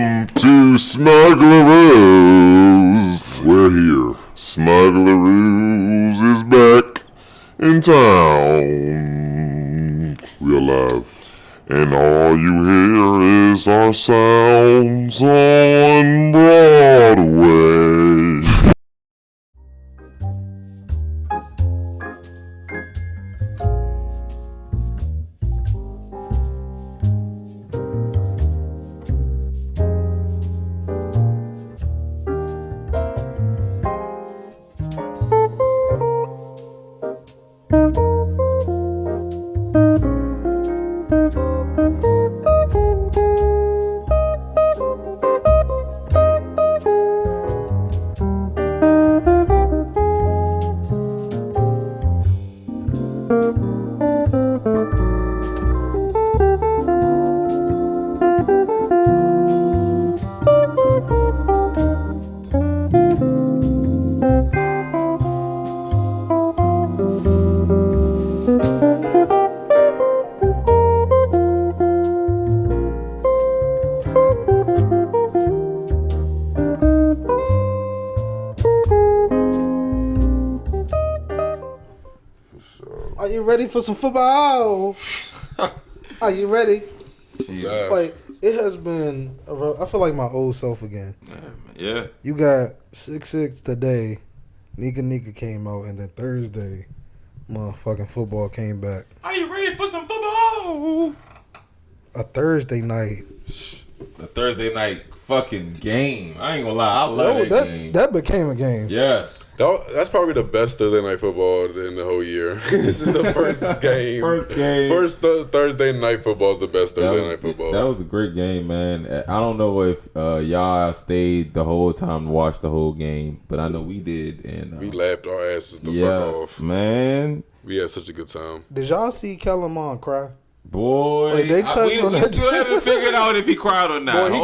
to Smuglaroos. We're here. Smuglaroos is back in town. We're live. And all you hear is our sounds on Broadway. Are you ready for some football? Are you ready? Like, it has been, I feel like my old self again. Yeah. You got 6-6 today. Nika came out, and then Thursday, motherfucking football came back. Are you ready for some football? A Thursday night. A Thursday night fucking game. I ain't gonna lie. I love that game. That became a game. Yes. That's probably the best Thursday night football in the whole year. This is the first game. First Thursday night football is the best Thursday night football. That was a great game, man. I don't know if y'all stayed the whole time to watch the whole game, but I know we did. And we laughed our asses the fuck off. Man. We had such a good time. Did y'all see Kellen Mond cry? Boy, like we still haven't figured out if he cried or not. Boy,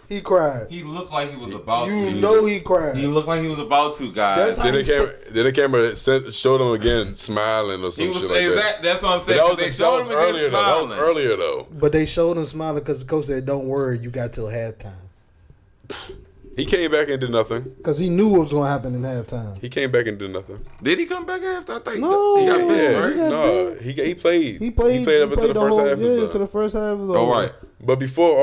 he cried. He looked like he was about to. You know he cried. He looked like he was about to, guys. Then the camera showed him again smiling or something like that. That's what I'm saying. They showed him again smiling. That was earlier, though. But they showed him smiling because the coach said, don't worry, you got till halftime. He came back and did nothing. Because he knew what was going to happen in halftime. He came back and did nothing. Did he come back after? I think no. He got big, right? He played. He played up until the first half. Yeah, to the first half of the all right. But before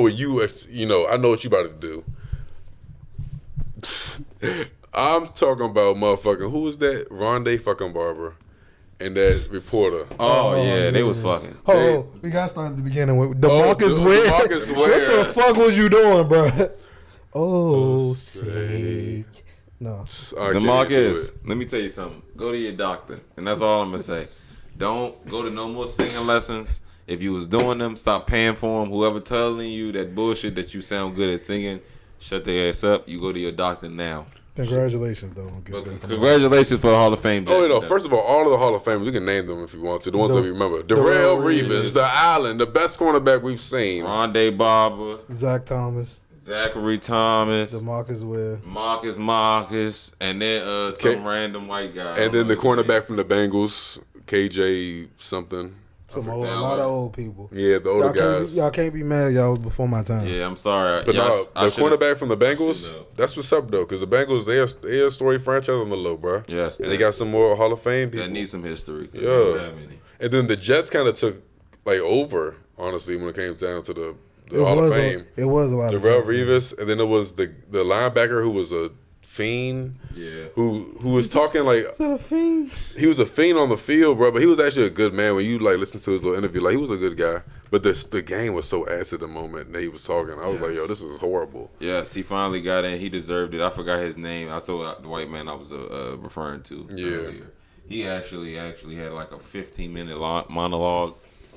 you, I know what you about to do. I'm talking about motherfucking, who was that? Rondé fucking Barber. And that reporter. Oh yeah, they was fucking. We got started at the beginning with DeMarcus Ware. What the fuck was you doing, bro? Sick. No. DeMarcus, let me tell you something. Go to your doctor. And that's all I'm going to say. Don't go to no more singing lessons. If you was doing them, stop paying for them. Whoever telling you that bullshit that you sound good at singing, shut their ass up. You go to your doctor now. Congratulations, though. Congratulations for the Hall of Fame. First of all of the Hall of Famers, we can name them if you want to. The ones that we remember. Darrelle Revis, the Island, the best cornerback we've seen. Rondé Barber. Zach Thomas. Zachary Thomas, DeMarcus Ware, Marcus, and then some random white guy. And then the cornerback from the Bengals, KJ something. A lot of old people. Yeah, the older guys. Y'all can't be mad. Y'all was before my time. Yeah, I'm sorry. But the cornerback from the Bengals, that's what's up, though, because the Bengals, they're a story franchise on the low, bro. Yes. And they got some more Hall of Fame people. That need some history. Yeah. And then the Jets kind of took, over, honestly, when it came down to the Hall of Fame. It was a lot of Darrelle Revis, and then it was the linebacker who was a fiend. Yeah. Who was talking like. Is that a fiend? He was a fiend on the field, bro, but he was actually a good man. When you listen to his little interview, he was a good guy. But the game was so ass at the moment that he was talking. I was like, yo, this is horrible. Yes, he finally got in. He deserved it. I forgot his name. I saw the white man I was referring to earlier. He actually had like a 15-minute monologue,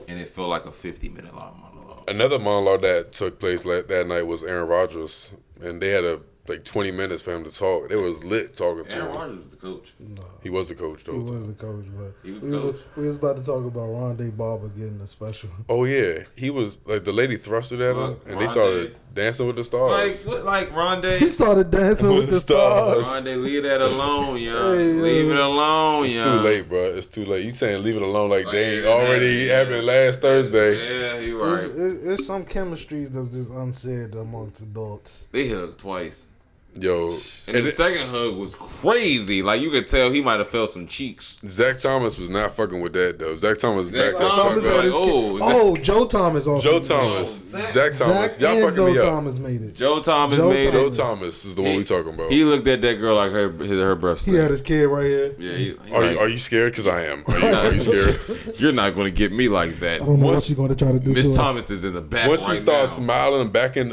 and it felt like a 50-minute monologue. Another monologue that took place that night was Aaron Rodgers, and they had 20 minutes for him to talk. It was lit talking to him. Aaron Rodgers was the coach. No. He was the coach, though. He was the coach, but he was the coach. We was about to talk about Rondé Barber getting a special. Oh, yeah. He was, the lady thrusted at him, and they started Dancing with the Stars. Like Rondé. He started dancing with the stars. Rondé, leave that alone, young. Hey, leave it alone, It's young. too late, bro. It's too late. You saying leave it alone like they ain't already happened last Thursday. Yeah, you right. There's some chemistries that's just unsaid amongst adults. They hugged twice. Yo, And the second hug was crazy. Like, you could tell he might have felt some cheeks. Zach Thomas was not fucking with that though. Zach Thomas Zach back Thomas the fuck like, up. Joe Thomas also. Joe Thomas, Zach Thomas, Zach y'all and fucking Joe me up. Thomas made it. Joe Thomas made Joe it. Thomas is the one we talking about. He looked at that girl like her breath He stank. had his kid right here. Yeah, Are you scared? Because I am. Are you scared? You're not going to get me like that. I don't know what you're going to try to do. Miss to Thomas is in the back Once right she started now. smiling and back in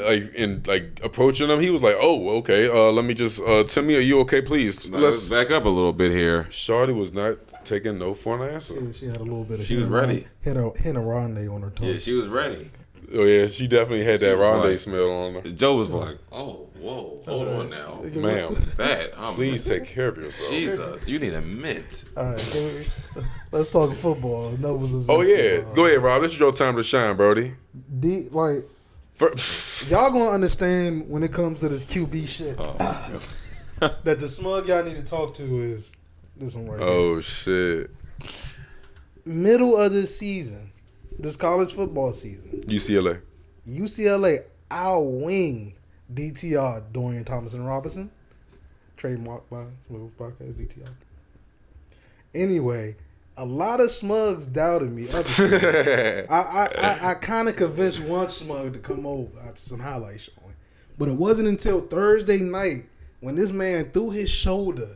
approaching him, he was like, "Oh, okay. Let me just Timmy, are you okay? Please, Let's back up a little bit here. Shawty was not taking no for an answer. us. She had a little bit of. She was ready. Hit a Rondé on her tongue. Yeah, she was ready. Oh yeah, she definitely had that was Rondé like- smell on her. Joe was like, "Oh, whoa, hold on now, Ma'am, what's that? please take care of yourself." Jesus, you need a mint." All right, let's talk football. That was Oh yeah, go ahead, Rob. This is your time to shine, Brody. Y'all gonna understand when it comes to this QB shit that the smug y'all need to talk to is this one right here. Oh shit. Middle of this season, this college football season, UCLA. I'll wing DTR Dorian Thompson Robinson, trademark by Smuglaroos Podcast DTR. Anyway, a lot of smugs doubted me. I kind of convinced one smug to come over after some highlight showing, but it wasn't until Thursday night when this man threw his shoulder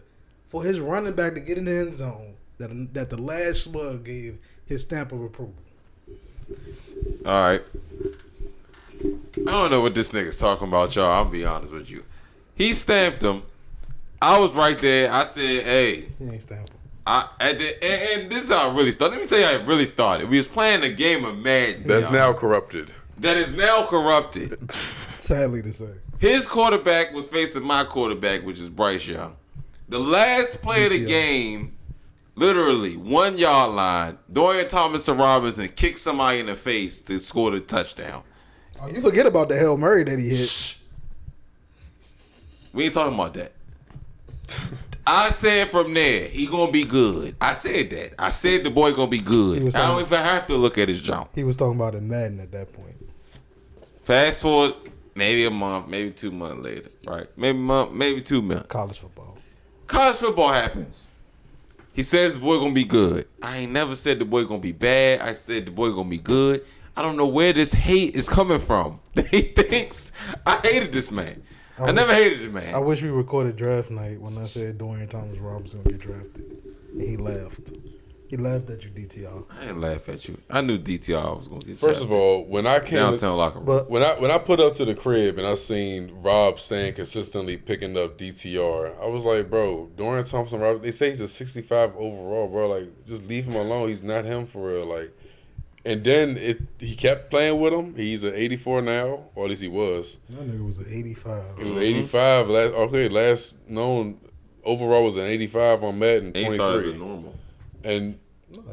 for his running back to get in the end zone that the last smug gave his stamp of approval. All right. I don't know what this nigga's talking about, y'all. I'll be honest with you. He stamped him. I was right there. I said, "Hey." He ain't stamping. And this is how it really started. Let me tell you how it really started. We was playing a game of Madden. That's now corrupted. That is now corrupted. Sadly to say. His quarterback was facing my quarterback, which is Bryce Young. The last play of the game, literally 1 yard line, Dorian Thompson Robinson kicked somebody in the face to score the touchdown. Oh, you forget about the Hail Mary that he hit. Shh. We ain't talking about that. I said from there, he gonna be good. I said that. I said the boy gonna be good. I don't even have to look at his jump. He was talking about it Madden at that point. Fast forward, maybe a month, maybe 2 months later, right? Maybe 2 months. College football. College football happens. He says the boy gonna be good. I ain't never said the boy gonna be bad. I said the boy gonna be good. I don't know where this hate is coming from. He thinks I hated this man. I never hated the man. I wish we recorded draft night when I said Dorian Thomas Robinson would get drafted. And he laughed. He laughed at you, DTR. I didn't laugh at you. I knew DTR was gonna get First drafted. of all, when I came Downtown locker room. But when I put up to the crib and I seen Rob saying consistently picking up DTR, I was like, bro, Dorian Thompson Robinson, they say he's a 65 overall, bro. Like, just leave him alone. He's not him for real. Like, and then he kept playing with him. He's an 84 now, or at least he was. that nigga was an 85. He was 85. Last known overall was an 85 on Madden 23. He started as a normal. And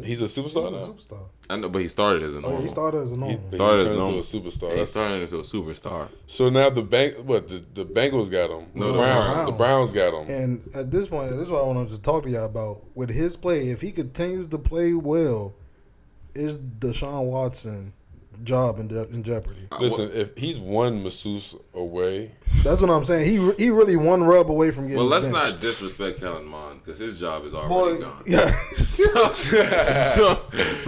he's a superstar He's a now. superstar. I know, but he started as a normal. Oh, he started as a normal. He Started as turned into normal. a superstar. He That's- started as a superstar. So now the Bengals got him. No, the the Browns got him. And at this point, this is what I wanted to talk to y'all about. With his play, if he continues to play well, is Deshaun Watson job in jeopardy? Listen, if he's one masseuse away, That's what I'm saying. He really one rub away from getting Well, let's benched. not disrespect Kellen Mond because his job is already Boy, gone. yeah. So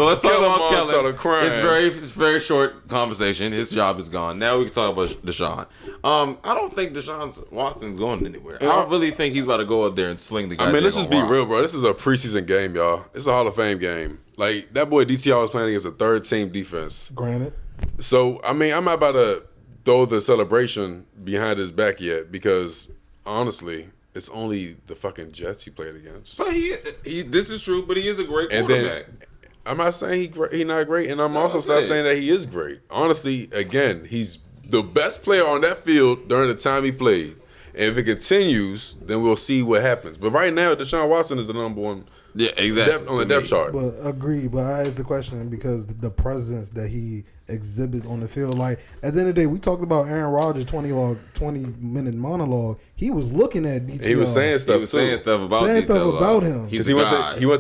let's talk Kellen about Mond Kellen. started crying. It's very short conversation. His job is gone. Now we can talk about Deshaun. I don't think Deshaun Watson's going anywhere. I don't really think he's about to go up there and sling the guy. I mean, let's just be real, bro. This is a preseason game, y'all. It's a Hall of Fame game. Like, that boy DTR was playing against a third-team defense. Granted. So, I mean, I'm not about to throw the celebration behind his back yet because, honestly, it's only the fucking Jets he played against. But he this is true, but he is a great And quarterback. then, I'm not saying he's not great, and I'm No, also I'm not saying- saying that he is great. Honestly, again, he's the best player on that field during the time he played. And if it continues, then we'll see what happens. But right now, Deshaun Watson is the number one Yeah, exactly. On the depth chart. But agree. But I asked the question because the presence that he exhibit on the field. Like at the end of the day, we talked about Aaron Rodgers' 20-minute monologue. He was looking at DTR. He was saying stuff. He was saying stuff about him. He's he went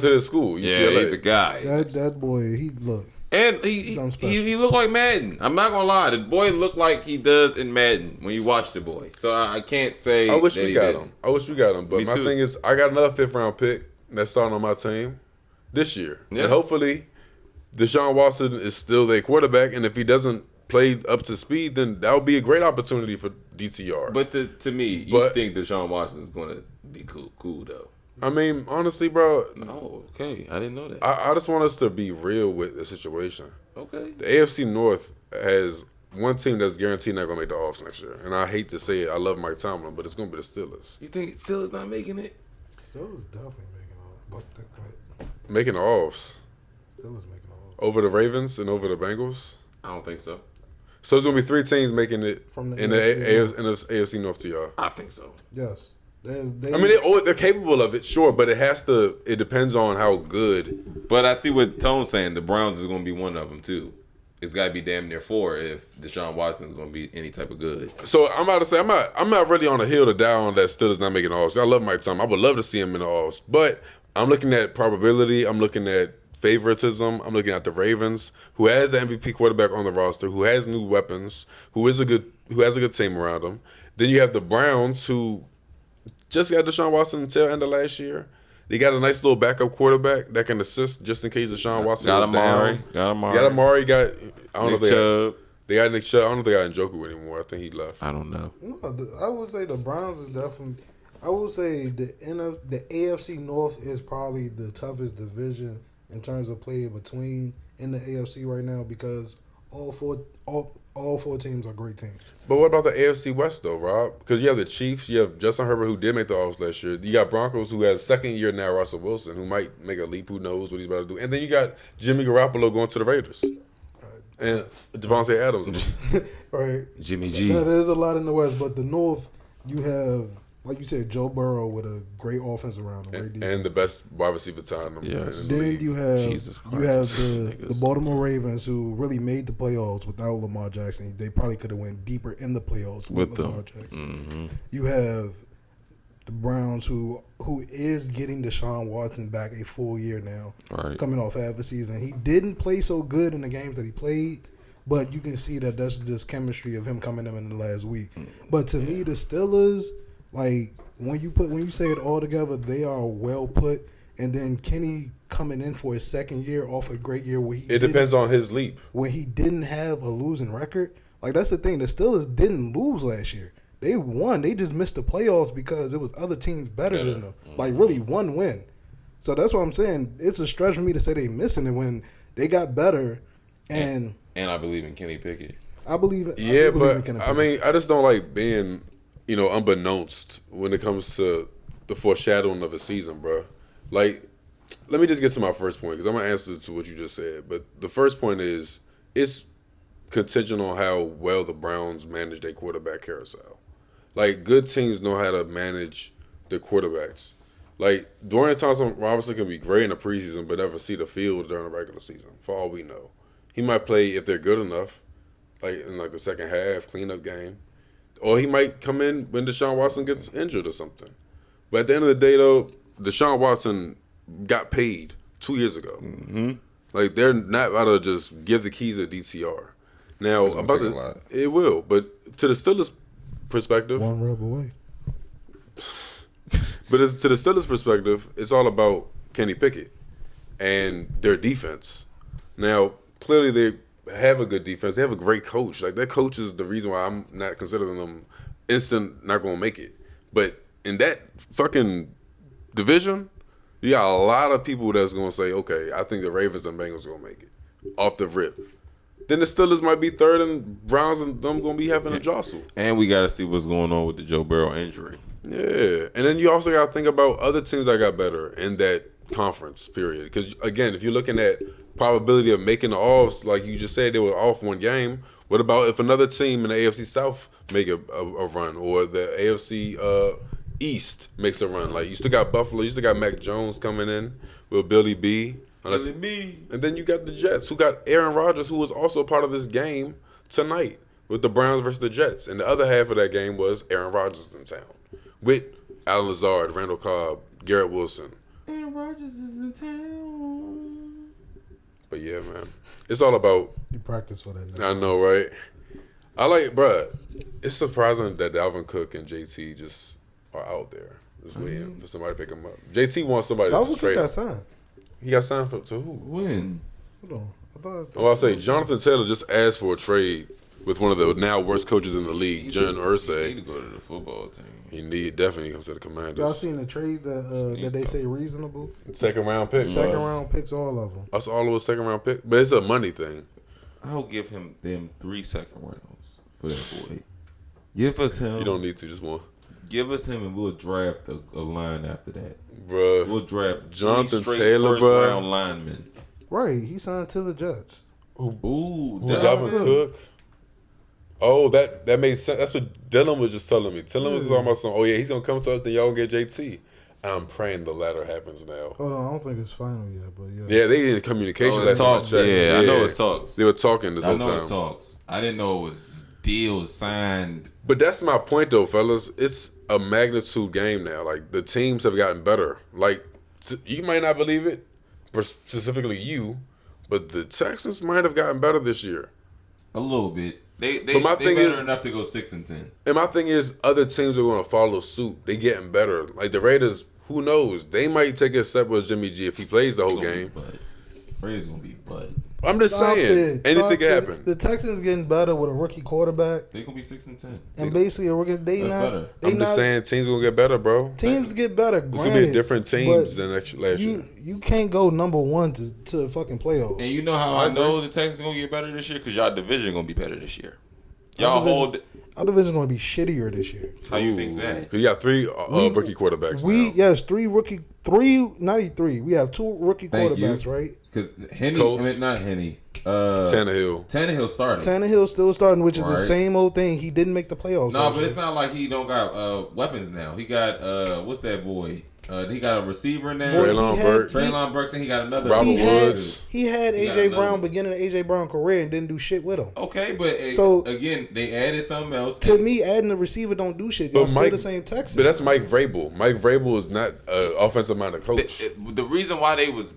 to his school. Yeah, he's a guy. That boy, he look. And he looked like Madden. I'm not gonna lie, the boy looked like he does in Madden when you watch the boy. So I can't say. I wish that we he got didn't. him. I wish we got him. But Me my too. thing is, I got another 5th-round pick that's starting on my team this year, Yeah. and hopefully, Deshaun Watson is still their quarterback. And if he doesn't play up to speed, then that would be a great opportunity for DTR. But to me, you think Deshaun Watson is gonna be cool though. I mean, honestly, bro. Oh, okay. I didn't know that. I just want us to be real with the situation. Okay. The AFC North has one team that's guaranteed not going to make the offs next year. And I hate to say it, I love Mike Tomlin, but it's going to be the Steelers. You think Steelers not making it? Steelers definitely making all. Making the offs. Steelers making all. Over the Ravens and over the Bengals. I don't think so. So it's going to be 3 teams making it From the in the AFC North to y'all. I think so. Yes. I mean, they're capable of it, sure, but it depends on how good. But I see what Tone's saying. The Browns is going to be one of them, too. It's got to be damn near 4 if Deshaun Watson is going to be any type of good. So I'm about to say, I'm not really on a hill to die on that Steelers not making the offs. I love Mike Tomlin. I would love to see him in the offs. But I'm looking at probability. I'm looking at favoritism. I'm looking at the Ravens, who has an MVP quarterback on the roster, who has new weapons, who has a good team around them. Then you have the Browns, who just got Deshaun Watson until end of last year. They got a nice little backup quarterback that can assist just in case Deshaun Watson goes down. Got Amari. I don't know if Nick Chubb. they got Nick Chubb. I don't know if they got Njoku anymore. I think he left. I don't know. No, I would say the Browns is definitely. I would say the AFC North is probably the toughest division in terms of play between in the AFC right now because all four teams are great teams. But what about the AFC West though, Rob? Because you have the Chiefs, you have Justin Herbert who did make the offs last year. You got Broncos who has second year now, Russell Wilson, who might make a leap. Who knows what he's about to do? And then you got Jimmy Garoppolo going to the Raiders. And Devontae Adams. Right. Jimmy G. Now, there's a lot in the West, but the North, you have, like you said, Joe Burrow with a great offense around him. And the best wide receiver time. Yes. Then you have Jesus Christ, the Baltimore Ravens who really made the playoffs without Lamar Jackson. They probably could have went deeper in the playoffs with Lamar Jackson. Mm-hmm. You have the Browns who is getting Deshaun Watson back a full year now, Right. coming off half a season. He didn't play so good in the games that he played, but you can see that that's just chemistry of him coming in the last week. But to me, the Steelers, like when you say it all together, they are well put. And then Kenny coming in for his second year off a great year where it depends on his leap. when he didn't have a losing record. Like that's the thing. The Steelers didn't lose last year. They won. They just missed the playoffs because it was other teams better than them. Like really one win. So that's what I'm saying. It's a stretch for me to say they missing it when they got better. And I believe in Kenny Pickett. I believe it. Yeah, but I mean, I just don't like being, unbeknownst when it comes to the foreshadowing of a season, bro. Like, let me just get to my first point because I'm gonna answer to what you just said. But the first point is it's contingent on how well the Browns manage their quarterback carousel. Like, good teams know how to manage their quarterbacks. Like, Dorian Thompson-Robinson can be great in the preseason, but never see the field during the regular season. For all we know, he might play if they're good enough, like in the second half cleanup game, or he might come in when Deshaun Watson gets injured or something. But at the end of the day, though, Deshaun Watson got paid 2 years ago. Mm-hmm. Like, they're not about to just give the keys to DTR. Now, it will, but to the Steelers' perspective, one rub away. But to the Steelers' perspective, it's all about Kenny Pickett and their defense. Now, clearly they have a good defense. They have a great coach. Like, their coach is the reason why I'm not considering them instant not going to make it. But in that fucking division, you got a lot of people that's going to say, okay, I think the Ravens and Bengals are going to make it off the rip. Then the Steelers might be third, and Browns and them going to be having a jostle. And we got to see what's going on with the Joe Burrow injury. Yeah. And then you also got to think about other teams that got better in that conference, period. Because, again, if you're looking at probability of making the offs, like you just said, they were off one game. What about if another team in the AFC South make a run, or the AFC East makes a run? Like, you still got Buffalo, you still got Mac Jones coming in, with Billy B. Billy B. And then you got the Jets, who got Aaron Rodgers, who was also part of this game tonight with the Browns versus the Jets. And the other half of that game was Aaron Rodgers in town with Alan Lazard, Randall Cobb, Garrett Wilson. Aaron Rodgers is in town. But yeah, man, it's all about. You practice for that now. I know, right? I like, bruh. It's surprising that Dalvin Cook and JT just are out there, just waiting for somebody to pick them up. JT wants somebody That to was trade. got signed. He got signed to who? When? Hold on. I thought. Well, I'll say Jonathan Taylor just asked for a trade with one of the now worst coaches in the league, John He need Irsay. to go to the football team. He definitely comes to the Commanders. Y'all seen the trade that they say reasonable? Second round pick. Second bro. round picks, all of them. That's all of a second round pick, but it's a money thing. I'll give them 3 second rounds for that boy. Give us him. You don't need to, just one, Give us him, and we'll draft a line after that. bro. We'll draft Jonathan 3 straight Taylor, first bro. round linemen. Right, he signed to the Jets. Ooh, Dalvin Cook. Oh, that made sense. That's what Dylan was just telling me. Dylan was talking about something. Oh yeah, he's gonna come to us. Then y'all gonna get JT. I'm praying the latter happens now. Hold on, I don't think it's final yet, but yeah. Yeah, they in communication. it's last time I talks. checked. Yeah, I know it's talks. They were talking this I whole know time. it's talks. I didn't know it was deals signed. But that's my point, though, fellas. It's a magnitude game now. Like, the teams have gotten better. Like, you might not believe it, specifically you, but the Texans might have gotten better this year. A little bit. They But my thing better is- enough to go 6-10. And my thing is, other teams are going to follow suit. They getting better. Like, the Raiders, who knows? They might take a step with Jimmy G if he plays the whole game. Raiders gonna be butt. I'm just Stop saying, it. anything Stop can it. happen. The Texans getting better with a rookie quarterback, They gonna be 6-10. and basically a rookie. They That's not. better. They I'm not. just saying, teams going to get better, bro. Teams get better. It's going to be different teams but than last year. You can't go number one to fucking playoffs. And you know how I know the Texans gonna get better this year? Because y'all division gonna be better this year. Y'all hold. Our division going to be shittier this year. How you think that? You got 3 rookie quarterbacks now. Yes, three, not 3. We have 2 rookie Thank you. quarterbacks, right? Because Henny, Colts. not Henny. Tannehill. Tannehill started. Tannehill still starting, which is the Right. same old thing. He didn't make the playoffs. No, last but it's year. not like he don't got weapons now. He got what's that boy? He got a receiver now. Boy, Traylon he had- Burks. Traylon Burks, and he got another. Robert He boy. had, Woods. he had He got AJ another Brown one. beginning of AJ Brown career and didn't do shit with him. Okay, but So- again, they added something else. To me, adding the receiver don't do shit. Y'all But still Mike- the same Texans. But that's Mike Vrabel. Mike Vrabel is not an offensive-minded coach. The reason why they was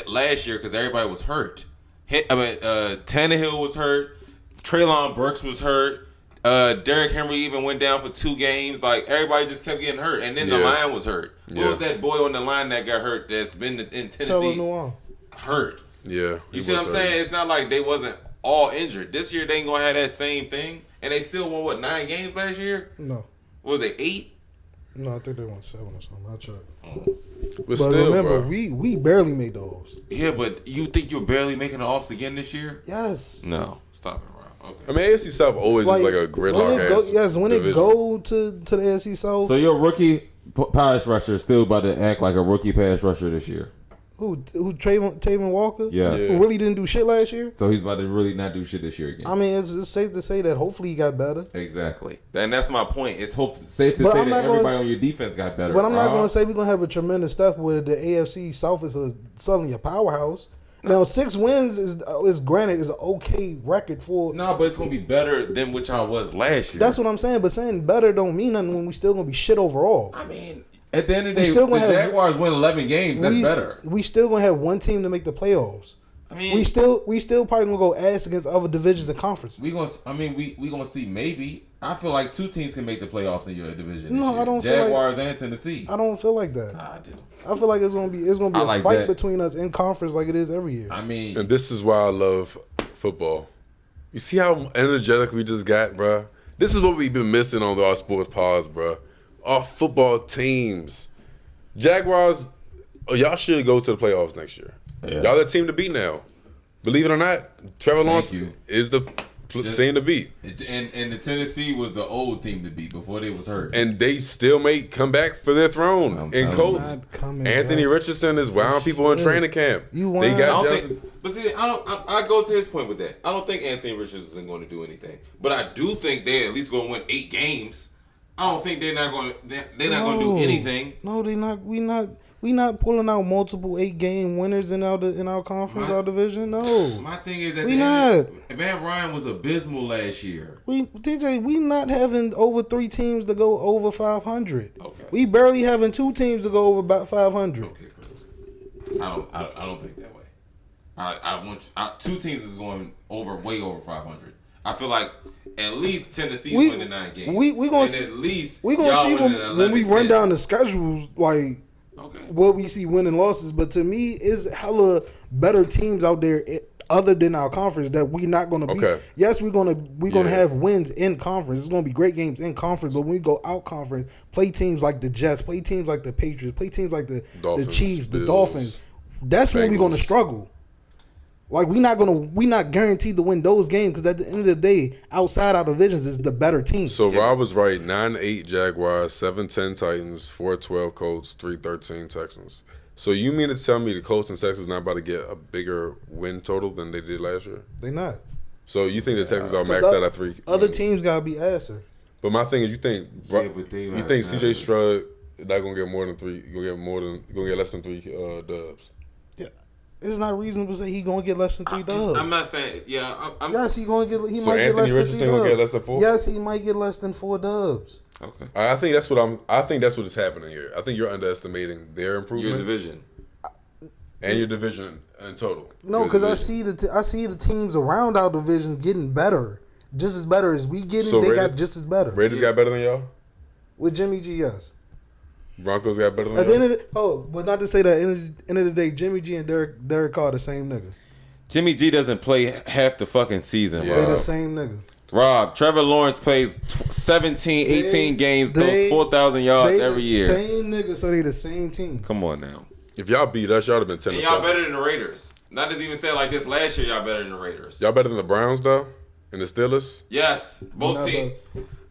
last year because everybody was hurt. Tannehill was hurt. Traylon Burks was hurt. Derrick Henry even went down for 2 games. Like everybody just kept getting hurt, and then the Yeah. line was hurt. Yeah. What was that boy on the line that got hurt? That's been in Taylor Tennessee Noir. hurt. Yeah. You see what I'm saying? It's not like they wasn't all injured. This year they ain't gonna have that same thing, and they still won 9 games last year? No. What was they 8? No, I think they won 7 or something. I'll check. But But still, remember, bro. we barely made those. Yeah, but you think you're barely making the offs again this year? Yes. No, stop it, Rob. I Okay. mean, AFC South always is like a gridlock when it go, ass yes, when division. it go to the AFC South, So your rookie pass rusher is still about to act like a rookie pass rusher this year. who Tavon Walker? Yes. Who really didn't do shit last year? So he's about to really not do shit this year again. I mean, it's safe to say that hopefully he got better. Exactly. And that's my point. It's safe to But say I'm that not everybody gonna- on your defense got better. But I'm not Rob. going to say we're going to have a tremendous step where the AFC South is suddenly a powerhouse. Now, 6 wins is granted is an okay record for. No, but it's gonna be better than what y'all was last year. That's what I'm saying. But saying better don't mean nothing when we still going to be shit overall. I mean. At the end of the day, still the gonna have- Jaguars win 11 games. That's better. We still going to have one team to make the playoffs. I mean, We still probably going to go ass against other divisions and conferences. we gonna see maybe. I feel like 2 teams can make the playoffs in your division. No, this year. I don't feel like- Jaguars and Tennessee. I don't feel like that. I do. I feel like it's gonna be I a like fight that. between us in conference like it is every year. I mean, And this is why I love football. You see how energetic we just got, bruh? This is what we've been missing on our sports pods, bruh. Our football teams. Jaguars, y'all should go to the playoffs next year. Yeah. Y'all the team to beat now. Believe it or not, Trevor Lawrence you. is the team to beat. and the Tennessee was the old team to beat before they was hurt. And they still may come back for their throne. I'm And telling Colts, Not coming Anthony back. Richardson is wowing people in shit. training camp. You They wild. got I don't Justin- think, but see, I go to his point with that. I don't think Anthony Richardson is going to do anything, but I do think they at least going to win 8 games. I don't think they're not going to. They're not going to do anything. No, they not. We not pulling out multiple 8-game winners in our conference, our division. No, my thing is that we not. Matt Ryan was abysmal last year. We not having over 3 teams to go over 500. Okay. We barely having 2 teams to go over about 500. Okay, I don't think that way. I want 2 teams is going way over 500. I feel like at least Tennessee's winning 9 games. We gonna see, at least we gonna see when we run down the schedules like what we see winning losses. But to me, is hella better teams out there other than our conference that we not gonna be. Yes, we're gonna have wins in conference. It's gonna be great games in conference. But when we go out conference, play teams like the Jets, play teams like the Patriots, play teams like the Chiefs, the Dolphins. That's when we're gonna struggle. Like we not guaranteed to win those games because at the end of the day, outside our divisions is the better team. So Rob was right. 9-8 Jaguars, 7-10 Titans, 4-12 Colts, 3-13 Texans. So you mean to tell me the Colts and Texans not about to get a bigger win total than they did last year? They not. So you think the Texans are maxed out at 3? Other teams gotta be asser. But my thing is, you think CJ Stroud not gonna get more than 3? Gonna get less than 3 dubs? Yeah. It's not reasonable to say he's gonna get less than 3 dubs. I'm not saying, yes, he might get Anthony less than 3 Richardson gonna get less than 4? Yes, he might get less than 4 dubs. Okay. I think that's what is happening here. I think you're underestimating their improvement. Your division. And your division in total. No, because I see the teams around our division getting better, just as better as we getting. So they got just as better. Raiders got better than y'all. With Jimmy G, yes. Broncos got better than at y'all. the end of but not to say that. At the end of the day, Jimmy G and Derek Carr the same nigga. Jimmy G doesn't play half the fucking season. Yeah. They the same nigga. Rob, Trevor Lawrence plays 17, 18 games, throws 4,000 yards every year. Same nigga, so they the same team. Come on now. If y'all beat us, y'all have been 10. And y'all better than the Raiders. Not just even say like this last year. Y'all better than the Raiders. Y'all better than the Browns though, and the Steelers. Yes, both teams.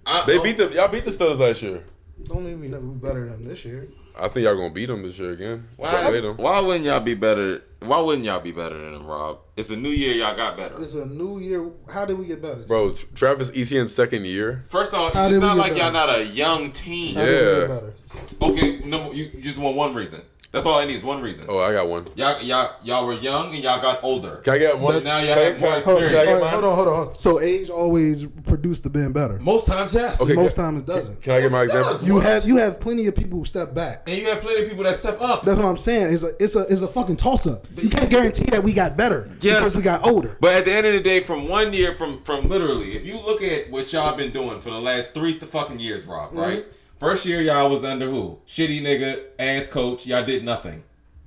Y'all beat the Steelers last year. Don't mean we never be better than this year. I think y'all gonna beat them this year again. Why wouldn't y'all be better? Why wouldn't y'all be better than them, Rob? It's a new year. Y'all got better. It's a new year. How did we get better? Bro, Travis Etienne's second year. First off, it's not like y'all not a young team. How did we get better? Okay, no, you just want one reason. That's all I need is one reason. Oh, I got one. Y'all were young and y'all got older. Can I get one? So now y'all have more experience. Hold on. So age always produced the being better. Most times, yes. Okay, most times it doesn't. Can I get my example? You have plenty of people who step back, and you have plenty of people that step up. That's what I'm saying. It's a fucking toss up. You can't guarantee that we got better because we got older. But at the end of the day, from one year, from literally, if you look at what y'all been doing for the last 3 fucking years, Rob, right? First year y'all was under who? Shitty nigga ass coach. Y'all did nothing.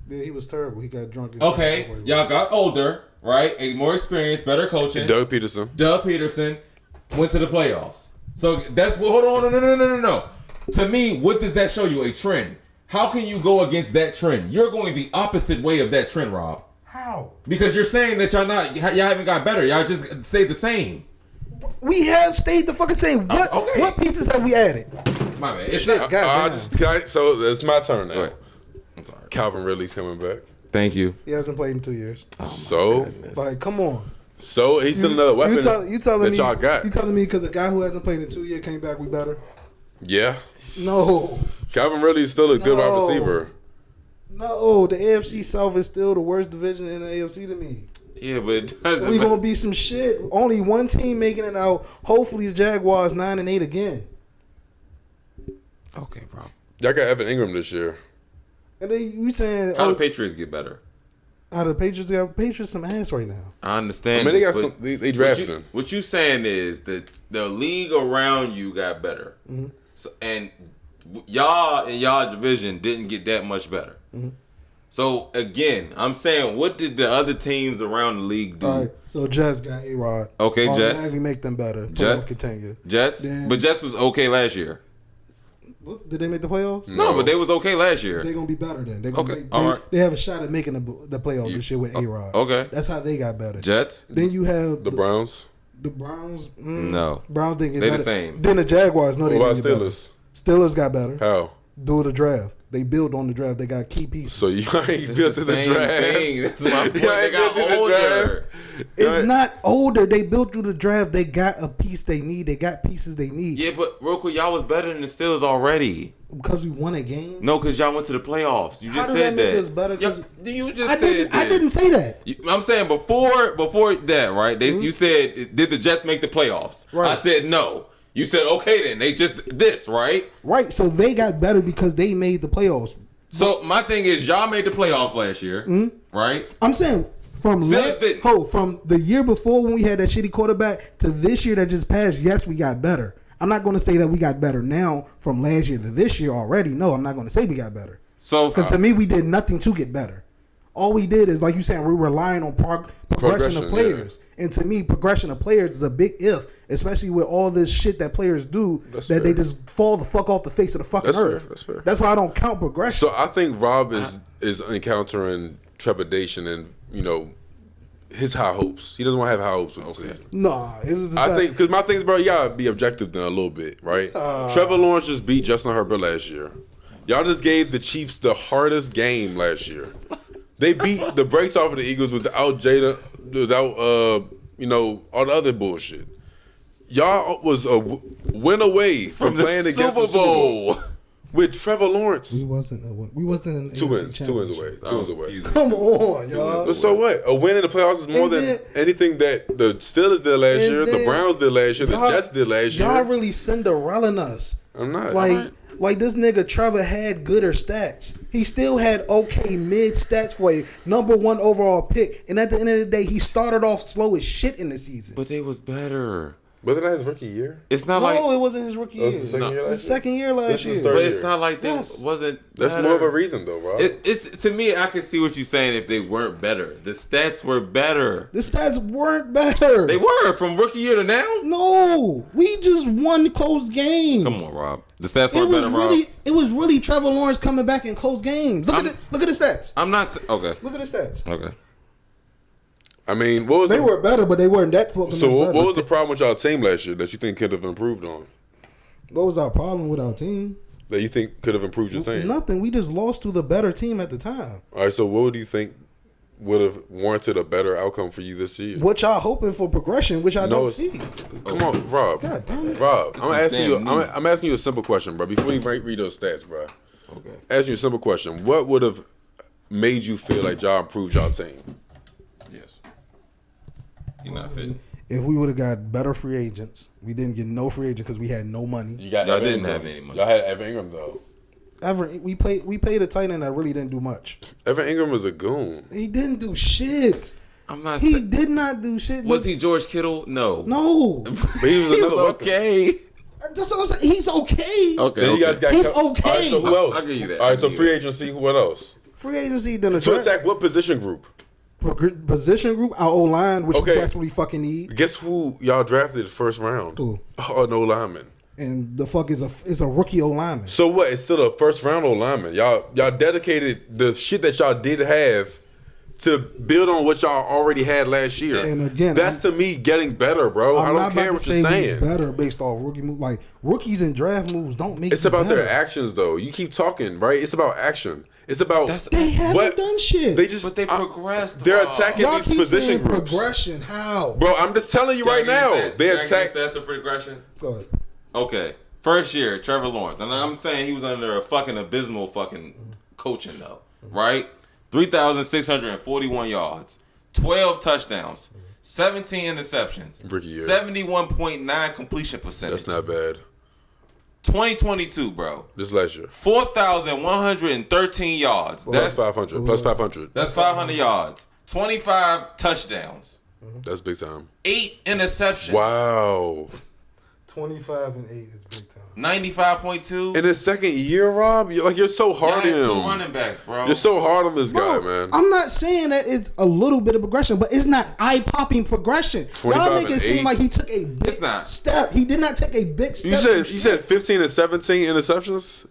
Yeah, he was terrible. He got drunk. Okay, y'all got older, right? A more experienced, better coaching. Doug Peterson went to the playoffs. So that's what. Hold on, no. To me, what does that show you? A trend. How can you go against that trend? You're going the opposite way of that trend, Rob. How? Because you're saying that y'all haven't got better. Y'all just stayed the same. We have stayed the fucking same. What pieces have we added? My bad. So it's my turn now. I'm sorry. Calvin Ridley's coming back. Thank you. He hasn't played in 2 years. Like, come on. So he's still another weapon you telling me, y'all got. You telling me because a guy who hasn't played in 2 years came back, we better? Yeah. No. Calvin Ridley is still a good wide receiver. No, the AFC South is still the worst division in the AFC to me. Yeah, but it doesn't. We gonna be some shit. Only one team making it out. Hopefully the Jaguars 9-8 again. Okay, bro. Y'all got Evan Ingram this year. And you saying how the Patriots get better? How the Patriots got Patriots some ass right now. I understand. I mean, they drafted him. What you saying is that the league around you got better, so, and y'all in y'all division didn't get that much better. So again, I'm saying, what did the other teams around the league do? All right, so Jets got A-Rod. Okay, Jets. Automatically make them better. Jets. But Jets was okay last year. Did they make the playoffs? No, but they was okay last year. They're going to be better then. They have a shot at making the playoffs this year with A-Rod. Okay. That's how they got better. Jets. Then you have the Browns. The Browns? No. Browns didn't get better. They the same. Then the Jaguars, no, they didn't get better. Steelers got better. How? Do the draft. They build on the draft. They got key pieces. So you ain't built in the same draft. thing. That's my point. You They ain't got built in the older. It's not older. They built through the draft. They got a piece they need. They got pieces they need. Yeah, but real quick, y'all was better than the Steelers already. Because we won a game. No, because y'all went to the playoffs. You How just do said that make that. us better? 'Cause You just said I didn't say that. I'm saying before that, right? You said, did the Jets make the playoffs? Right. I said no. You said okay then. They just this, right? Right. So they got better because they made the playoffs. So my thing is, y'all made the playoffs last year, right? I'm saying from Steelers didn't. from the year before when we had that shitty quarterback to this year that just passed, yes, we got better. I'm not going to say that we got better now from last year to this year already. No, I'm not going to say we got better. So Because to me, we did nothing to get better. All we did is, like you saying, we're relying on progression of players. And to me, progression of players is a big if, especially with all this shit that players do they just fall the fuck off the face of the fucking earth. That's fair. That's why I don't count progression. So I think Rob is encountering trepidation and, his high hopes. He doesn't want to have high hopes with the season. Nah, I think because my thing is, bro, you gotta be objective then a little bit, right? Trevor Lawrence just beat Justin Herbert last year. Y'all just gave the Chiefs the hardest game last year. They beat the brakes off of the Eagles without Jada, without all the other bullshit. Y'all was a win away from the playing against the Super Bowl with Trevor Lawrence. we wasn't in an Two AFC wins championship. away. Come on, y'all. But so what? A win in the playoffs is more And than then- anything that the Steelers did last And year, the then Browns did last year, the y'all- Jets did last year. Y'all really Cinderella us. I'm not. Like this nigga Trevor had gooder stats. He still had okay mid stats for a number 1 overall pick. And at the end of the day, he started off slow as shit in the season. but they was better. Wasn't that his rookie year? It's not No, like it wasn't his rookie That year. was the second year last His year? second year last This is year. his third but year. it's not like they Yes. wasn't. That's better. more of a reason, though, bro. It's to me. I can see what you're saying. If they weren't better, the stats were better. The stats weren't better. They were from rookie year to now. No, we just won close games. Come on, Rob. The stats It weren't was better, really, Rob. it was really Trevor Lawrence coming back in close games. Look at the stats. I'm not okay. Look at the stats. Okay. I mean, what was They were better, but they weren't that fucking so? much What better. was the problem with y'all team last year that you think could have improved on? What was our problem with our team? That you think could have improved your team? Nothing. We just lost to the better team at the time. All right. So, what would you think would have warranted a better outcome for you this year? What y'all hoping for progression, which I don't it's- see. Come on, Rob. God damn it. Rob, I'm asking you. damn I'm asking you a simple question, bro. Before you read those stats, bro. Okay. Asking you a simple question. What would have made you feel like y'all improved y'all team? Yes. You're not fitting. If we would have got better free agents, we didn't get no free agents because we had no money. You got Y'all Evan didn't Ingram. have any money. Y'all had Evan Ingram though. We paid a tight end that really didn't do much. Evan Ingram was a goon. He didn't do shit. I'm not. He did not do shit. Was he George Kittle? No. No. But he was He another was weapon. okay. That's what I'm saying. He's okay. Okay. Then you guys got He's All right, okay. so who else? I'll give you that. All right, I'll so give you free that. agency. What else? Free agency done a To draft. attack what position group? Position group, our O line, which Okay. that's what we fucking need. Guess who y'all drafted the first round? Who? Oh, no lineman. And the fuck is a rookie O lineman. So what? It's still a first round old lineman. Y'all dedicated the shit that y'all did have to build on what y'all already had last year. And again, that's to me getting better, bro. I I'm don't not care about what to you're say saying. we better based off rookie move. Like rookies and draft moves don't make. It's you about better. their actions, though. You keep talking, right? It's about action. It's about They haven't what- done shit. They just But they progressed. They're Rob. attacking Y'all these keep position saying groups, progression. How? bro. I'm just telling you right now. They attack. That's a progression. Go ahead. Okay. First year, Trevor Lawrence. And I'm saying he was under a fucking abysmal fucking coaching, though. Right? 3,641 yards, 12 touchdowns, 17 interceptions, Rookie year. 71.9 completion percentage. That's not bad. 2022, bro. This last year. 4,113 yards. Plus 500. Plus 500. That's 500 yards. 25 touchdowns. That's big time. 8 interceptions. Wow. 25 and 8 is big time. 95.2. In his second year, Rob, you're so Y'all hard had on 2 him. running backs, bro. You're so hard on this guy, Bro, man. I'm not saying that it's a little bit of progression, but it's not eye-popping progression. 25 Y'all make and it seem 8. like he took a big It's not. step. He did not take a big step. You said 15 and 17 interceptions?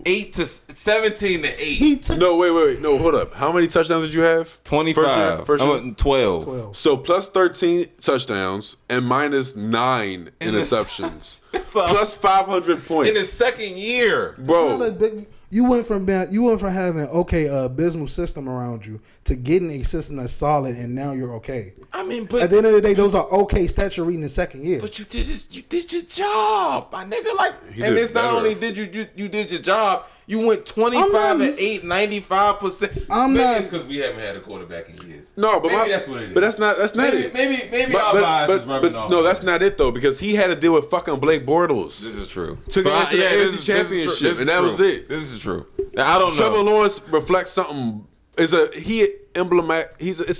8 to 17 to 8. He took No, wait. No, hold up. How many touchdowns did you have? 25. First year? I went 12. 12. So plus 13 touchdowns and minus 9 interceptions. plus 500 points in his second year, bro. It's not a big, you went from having abysmal system around you to getting a system that's solid, and now you're okay. I mean, but At the end of the day, those are okay stats you're reading the second year. but you did your job, my nigga. Like, He and did it's not better. only did you did your job. You went 25 and 8, 95%. I'm maybe not- it's because we haven't had a quarterback in years. No, but maybe that's what it is. But that's not maybe, it. Maybe our bias is rubbing off. No, that's not it though, because he had to deal with fucking Blake Bortles. This is true. Took him into the AFC Championship, and that was it. This is true. Now, I don't Trevor know. Lawrence reflects something. It's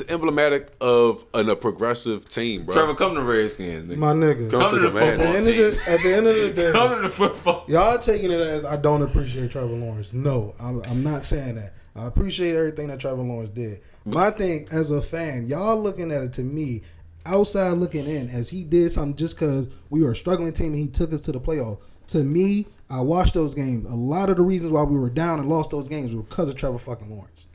emblematic of a progressive team, bro. Trevor, come to Redskins, nigga. My nigga. Come to the football Madness. scene. At the end of the day, Come to the football. y'all taking it as I don't appreciate Trevor Lawrence. No, I'm not saying that. I appreciate everything that Trevor Lawrence did. My thing as a fan, y'all looking at it to me, outside looking in, as he did something just because we were a struggling team and he took us to the playoff. To me, I watched those games. A lot of the reasons why we were down and lost those games were because of Trevor fucking Lawrence.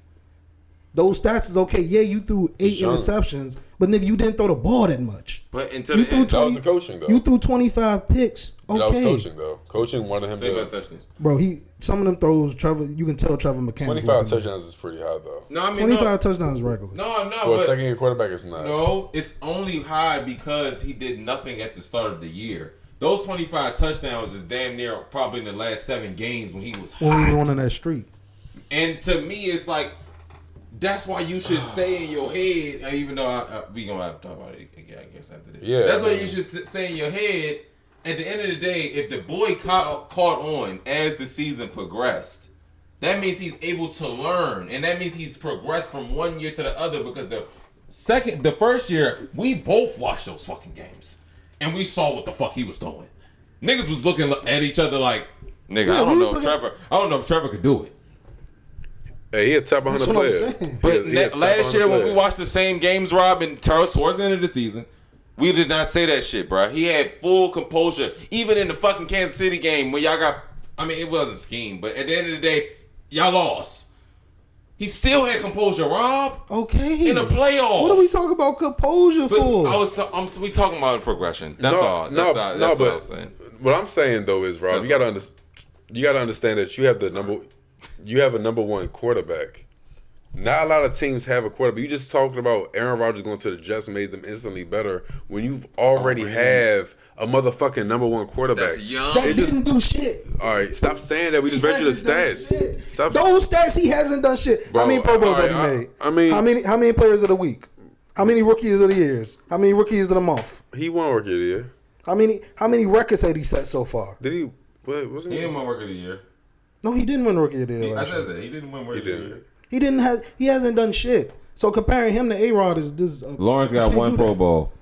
Those stats is okay. Yeah, you threw 8 interceptions, but nigga, you didn't throw the ball that much. But until You the threw end, That was the coaching, though. You threw 25 picks. Okay, That was coaching, though. Coaching wanted him 25 to. touchdowns. bro. Some of them throws, Trevor. You can tell Trevor McCann. 25 touchdowns is pretty high, though. No, I mean 25 touchdowns regular. No, For a but second-year quarterback, it's not. no, it's only high because he did nothing at the start of the year. Those 25 touchdowns is damn near probably in the last 7 games when he was When we hot. were on that street. And to me, it's like that's why you should say in your head, and even though we gonna have to talk about it again, I guess after this. Yeah, that's why I mean- you should say in your head. At the end of the day, if the boy caught on as the season progressed, that means he's able to learn, and that means he's progressed from one year to the other. Because the first year, we both watched those fucking games, and we saw what the fuck he was doing. Niggas was looking at each other like, nigga, Yeah, I don't we know was if Trevor. I don't know if Trevor could do it. Hey, he a top 100 That's what I'm player. saying. But He a top last 100 year when we player. watched the same games, Rob, and towards the end of the season, we did not say that shit, bro. He had full composure. Even in the fucking Kansas City game when y'all got, I mean, it wasn't scheme, but at the end of the day, y'all lost. He still had composure, Rob. Okay. In the playoffs. What are we talking about composure But for? we talking about progression. That's all. That's what I was saying. What I'm saying though is, Rob, That's you gotta what I'm you gotta understand that you have a number one quarterback. Not a lot of teams have a quarterback. You just talked about Aaron Rodgers going to the Jets made them instantly better when you've already have a motherfucking number one quarterback. That's young. That It just- didn't do shit. All right, stop saying that. We just read you the Hasn't done stats. shit. Stop. Those stats, he hasn't done shit. Bro, how many Pro Bowls all right, have he made? I mean- how many players of the week? How many rookies of the years? How many rookies of the month? He won Rookie of the Year. How many records had he set so far? Did he? What wasn't He he? didn't win Work of the Year. No, he didn't win rookie of the year I last year. said that. He didn't win Work He of the didn't. Year. He hasn't done shit. So comparing him to A-Rod is this. Lawrence got you can't one do Pro that. Bowl.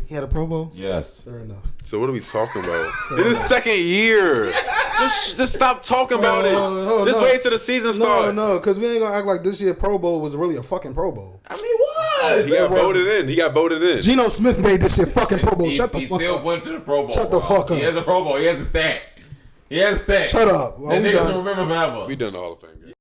He had a Pro Bowl. Yes. Fair enough. So what are we talking about? In his second year. Just stop talking about it. Just wait till the season starts. No, because we ain't gonna act like this year Pro Bowl was really a fucking Pro Bowl. I mean, what? He got voted in. He got voted in. Geno Smith made this shit fucking Pro Bowl. Shut the he fuck still up. went to the Pro Bowl. Shut the bro. fuck up. He has a Pro Bowl. He has a stat. He has a stat. Shut up. That Are we niggas done? will remember forever. We done the Hall of Fame game.